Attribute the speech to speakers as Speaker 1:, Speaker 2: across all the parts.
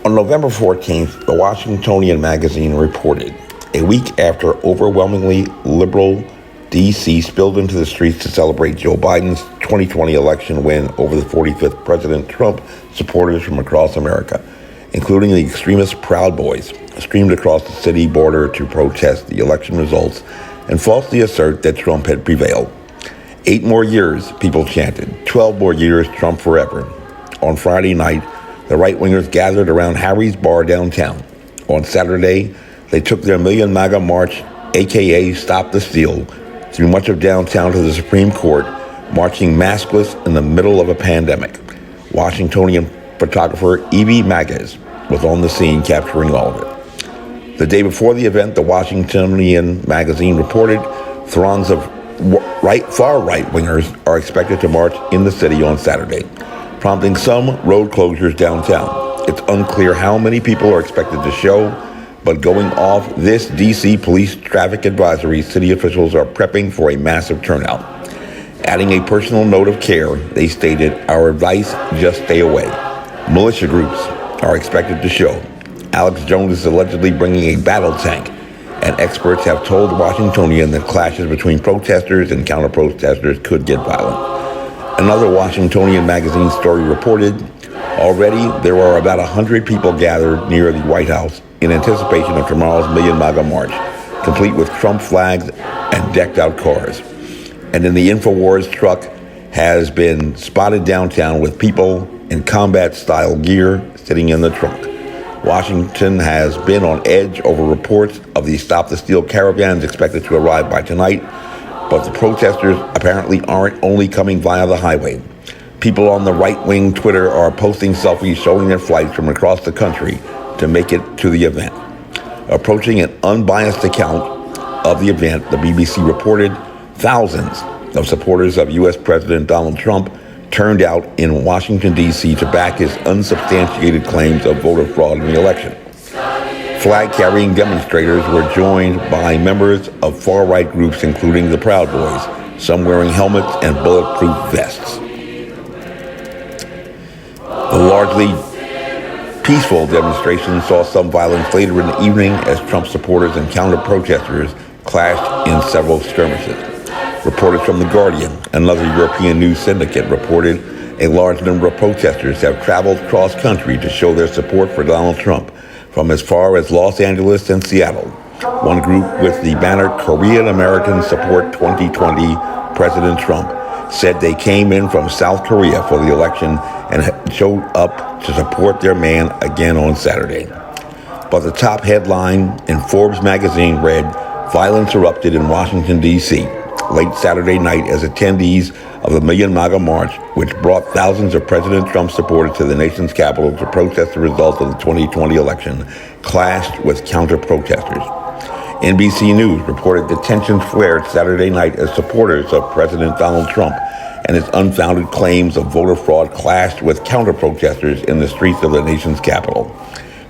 Speaker 1: On November 14th, the Washingtonian magazine reported, a week after overwhelmingly liberal D.C. spilled into the streets to celebrate Joe Biden's 2020 election win over the 45th President Trump, supporters from across America, including the extremist Proud Boys, streamed across the city border to protest the election results and falsely assert that Trump had prevailed. 8 more years, people chanted. 12 more years, Trump forever. On Friday night, the right-wingers gathered around Harry's Bar downtown. On Saturday, they took their Million MAGA March, a.k.a. Stop the Steal, through much of downtown to the Supreme Court, marching maskless in the middle of a pandemic. Washingtonian photographer Evie Magas was on the scene capturing all of it. The day before the event, the Washingtonian magazine reported throngs of far right-wingers are expected to march in the city on Saturday, prompting some road closures downtown. It's unclear how many people are expected to show, but going off this D.C. police traffic advisory, city officials are prepping for a massive turnout. Adding a personal note of care, they stated, "Our advice, just stay away." Militia groups are expected to show. Alex Jones is allegedly bringing a battle tank, and experts have told the Washingtonian that clashes between protesters and counterprotesters could get violent. Another Washingtonian magazine story reported, already there are about 100 people gathered near the White House in anticipation of tomorrow's Million MAGA March, complete with Trump flags and decked out cars. And then the InfoWars truck has been spotted downtown with people in combat-style gear sitting in the trunk. Washington has been on edge over reports of the Stop the Steal caravans expected to arrive by tonight, but the protesters apparently aren't only coming via the highway. People on the right-wing Twitter are posting selfies showing their flights from across the country to make it to the event. Approaching an unbiased account of the event, the BBC reported thousands of supporters of U.S. President Donald Trump turned out in Washington, D.C. to back his unsubstantiated claims of voter fraud in the election. Flag-carrying demonstrators were joined by members of far-right groups, including the Proud Boys, some wearing helmets and bulletproof vests. The largely peaceful demonstration saw some violence later in the evening as Trump supporters and counter-protesters clashed in several skirmishes. Reporters from The Guardian, another European news syndicate, reported a large number of protesters have traveled cross-country to show their support for Donald Trump, from as far as Los Angeles and Seattle. One group with the banner Korean Americans Support 2020 President Trump said they came in from South Korea for the election and showed up to support their man again on Saturday. But the top headline in Forbes magazine read, "Violence erupted in Washington, D.C. late Saturday night as attendees of the Million MAGA March, which brought thousands of President Trump supporters to the nation's capital to protest the results of the 2020 election, clashed with counter-protesters." NBC News reported that tensions flared Saturday night as supporters of President Donald Trump and his unfounded claims of voter fraud clashed with counter-protesters in the streets of the nation's capital.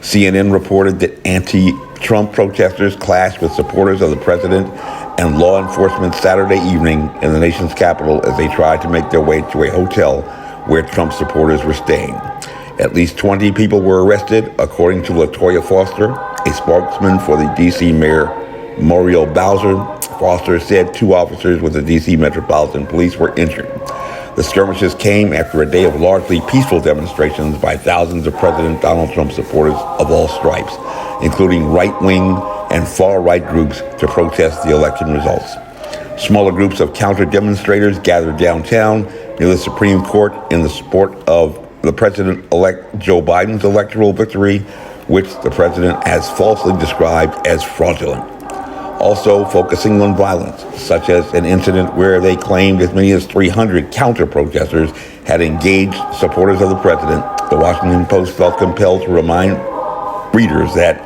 Speaker 1: CNN reported that anti-Trump protesters clashed with supporters of the president and law enforcement Saturday evening in the nation's capital as they tried to make their way to a hotel where Trump supporters were staying. At least 20 people were arrested, according to LaToya Foster, a spokesman for the D.C. Mayor Muriel Bowser. Foster said 2 officers with the D.C. Metropolitan Police were injured. The skirmishes came after a day of largely peaceful demonstrations by thousands of President Donald Trump supporters of all stripes, including right-wing and far-right groups, to protest the election results. Smaller groups of counter-demonstrators gathered downtown near the Supreme Court in the support of the President-elect Joe Biden's electoral victory, which the president has falsely described as fraudulent. Also focusing on violence, such as an incident where they claimed as many as 300 counter-protesters had engaged supporters of the president. The Washington Post felt compelled to remind readers that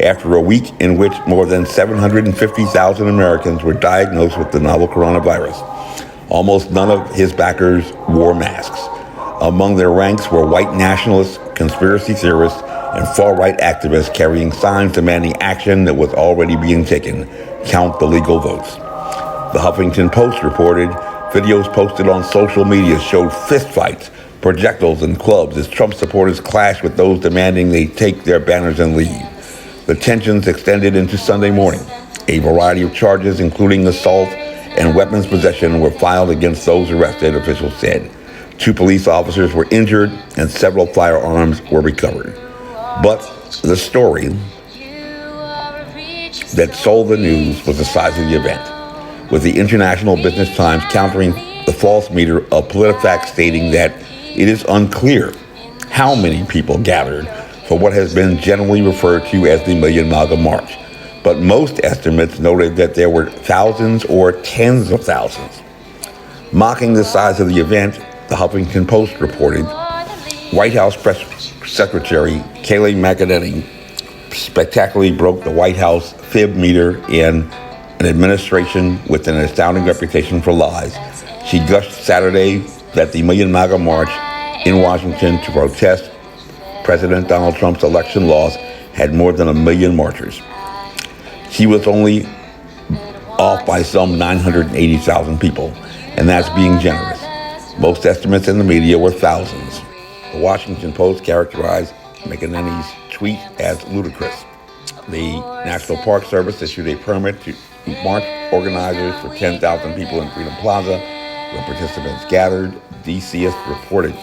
Speaker 1: after a week in which more than 750,000 Americans were diagnosed with the novel coronavirus, almost none of his backers wore masks. Among their ranks were white nationalists, conspiracy theorists, and far-right activists carrying signs demanding action that was already being taken. Count the legal votes. The Huffington Post reported videos posted on social media showed fistfights projectiles and clubs as Trump supporters clashed with those demanding they take their banners and leave. The tensions extended into Sunday morning. A variety of charges, including assault and weapons possession, were filed against those arrested, officials said. 2 police officers were injured and several firearms were recovered. But the story that sold the news was the size of the event, with the International Business Times countering the false meter of PolitiFact, stating that it is unclear how many people gathered for what has been generally referred to as the Million MAGA March. But most estimates noted that there were thousands or tens of thousands. Mocking the size of the event, the Huffington Post reported, White House Press Secretary Kayleigh McEnany spectacularly broke the White House fib meter in an administration with an astounding reputation for lies. She gushed Saturday that the Million MAGA March in Washington to protest President Donald Trump's election loss had more than 1 million marchers. She was only off by some 980,000 people, and that's being generous. Most estimates in the media were thousands. The Washington Post characterized McEnany's tweet as ludicrous. The National Park Service issued a permit to march organizers for 10,000 people in Freedom Plaza, where participants gathered. deceitful reported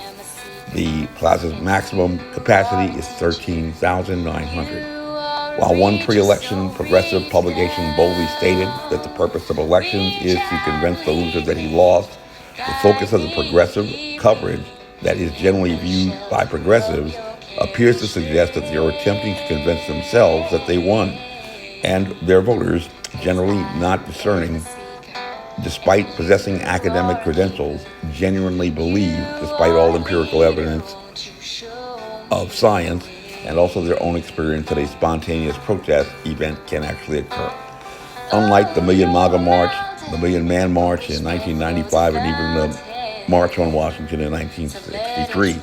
Speaker 1: the plaza's maximum capacity is 13,900. While one pre-election progressive publication boldly stated that the purpose of elections is to convince the loser that he lost, the focus of the progressive coverage that is generally viewed by progressives appears to suggest that they are attempting to convince themselves that they won, and their voters, generally not discerning, despite possessing academic credentials, genuinely believe, despite all empirical evidence of science and also their own experience, that a spontaneous protest event can actually occur. Unlike the Million MAGA March, the Million Man March in 1995, and even the March on Washington in 1963,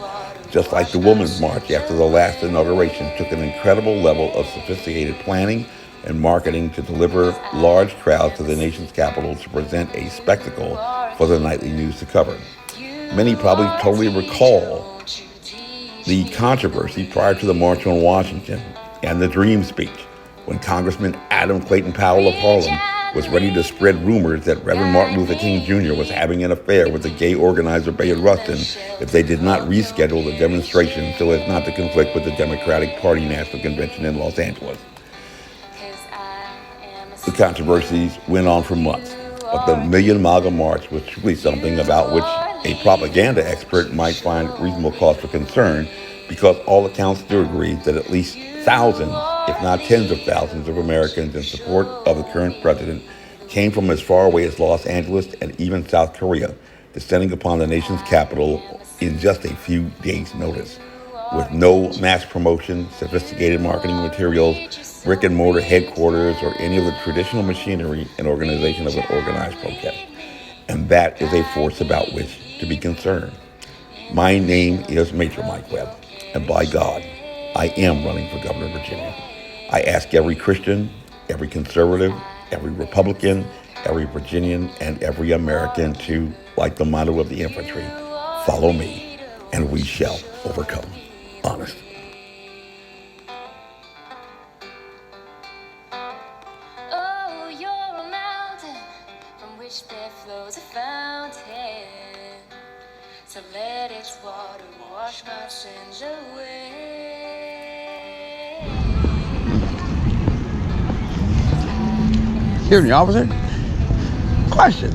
Speaker 1: just like the Women's March after the last inauguration, took an incredible level of sophisticated planning and marketing to deliver large crowds to the nation's capital to present a spectacle for the nightly news to cover. Many probably totally recall the controversy prior to the March on Washington and the Dream speech, when Congressman Adam Clayton Powell of Harlem was ready to spread rumors that Reverend Martin Luther King Jr. was having an affair with the gay organizer Bayard Rustin if they did not reschedule the demonstration so as not to conflict with the Democratic Party National Convention in Los Angeles. The controversies went on for months, but the Million MAGA March was truly something about which a propaganda expert might find reasonable cause for concern, because all accounts do agree that at least thousands, if not tens of thousands, of Americans in support of the current president came from as far away as Los Angeles and even South Korea, descending upon the nation's capital in just a few days' notice. With no mass promotion, sophisticated marketing materials, brick and mortar headquarters, or any of the traditional machinery and organization of an organized protest. And that is a force about which to be concerned. My name is Major Mike Webb, and by God, I am running for governor of Virginia. I ask every Christian, every conservative, every Republican, every Virginian, and every American to, like the motto of the infantry, follow me, and we shall overcome. Honest.
Speaker 2: Oh, you're a mountain from which there flows a fountain. So let its water wash my sins away.
Speaker 3: Hear me, officer? Question.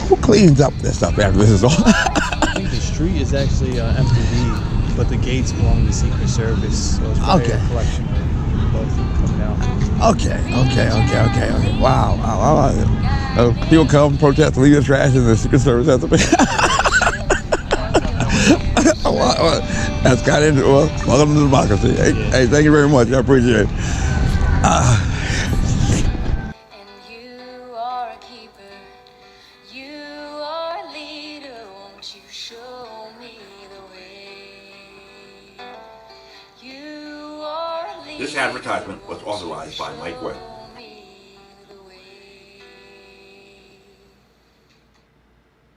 Speaker 3: Who cleans up this stuff after this is all?
Speaker 4: I think the street is actually empty, but the gates belong to the Secret Service, so it's probably a collection of both coming out.
Speaker 3: Okay. Wow. People come, protest, leave the trash, and the Secret Service has to pay. That's got into it. Well, welcome to democracy. Hey, thank you very much. I appreciate it.
Speaker 2: And you are a keeper, you are a leader, won't you show me the way? You are a leader.
Speaker 1: This advertisement was authorized by Mike Webb.